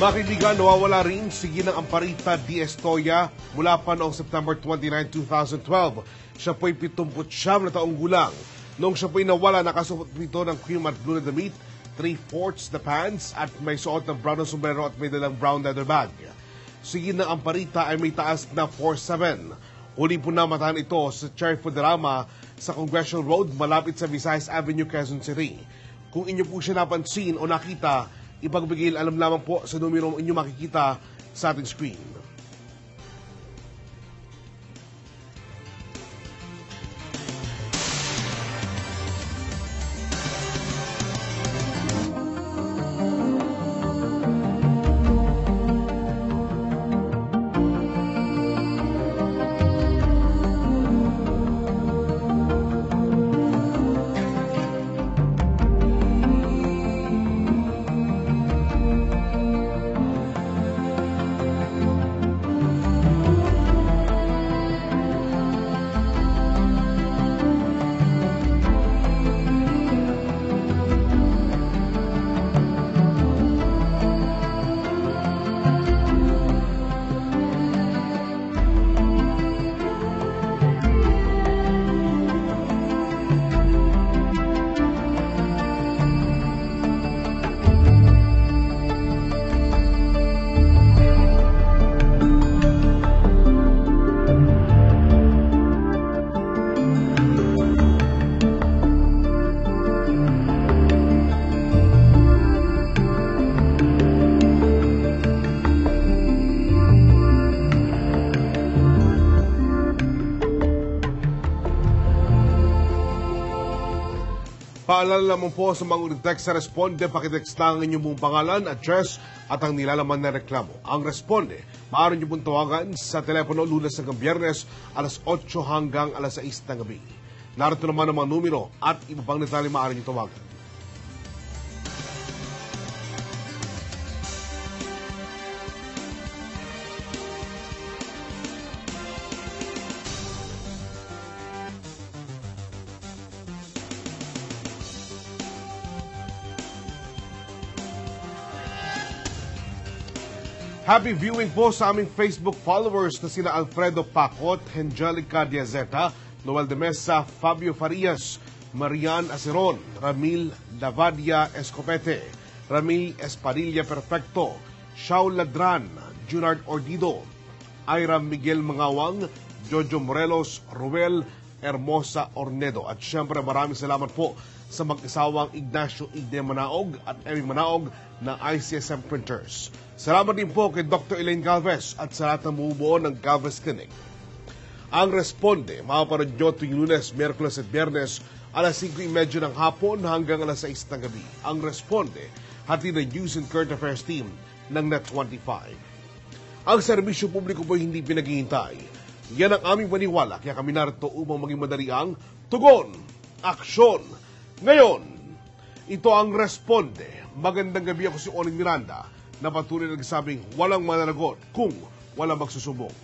Mga kaibigan, nawawala rin si Ginang Amparita D. Estoya mula pa noong September 29, 2012. Siya po'y 79 na taong gulang. Noong siya po'y nawala, nakasuot ito ng cream at blue na damit, 3/4 na pants at may suot ng brown na sombrero at may dalang brown leather bag. Si Ginang Amparita ay may taas na 4'7". Huli po namatahan ito sa Cherry Fooderama sa Congressional Road malapit sa Visayas Avenue, Quezon City. Kung inyo po siya napansin o nakita, ipagbigay alam lamang po sa numero inyo makikita sa ating screen. Paalala naman po sa mga text sa Responde, pakitext lang ang inyong buong pangalan, address at ang nilalaman na reklamo. Ang Responde, maaari niyo pong tawagan sa telepono Lunes hanggang Biyernes, alas 8 hanggang alas 6 ng gabi. Narito naman ang mga numero at iba pang detalye maaari niyo tawagan. Happy viewing po sa aming Facebook followers na sina Alfredo Pacot, Angelica Diazeta, Noel de Mesa, Fabio Farias, Marian Aceron, Ramil Lavadia Escopete, Ramil Espadilla Perfecto, Shaul Ladran, Junard Ordido, Ira Miguel Mangawang, Jojo Morelos, Ruel Hermosa Ornedo. At syempre maraming salamat po sa mag-isawang Ignacio Igde Manaog at Eric Manaog ng ICSM Printers. Salamat din po kay Dr. Elaine Galvez at sa lahat ng bumubuo ng Galvez Clinic. Ang Responde, makaparad nyo tuwing Lunes, Miyerkules at Biyernes, alas 5:30 ng hapon hanggang alas 6 ng gabi. Ang Responde, hati ng News and Current Affairs team ng Net25. Ang serbisyo publiko po hindi pinaghihintay. Yan ang aming maniwala, kaya kami narito upang maging madali ang tugon, aksyon. Ngayon, ito ang Responde. Magandang gabi, ako si Oling Miranda, na patuloy nagsabing walang mananagot kung walang magsusubok.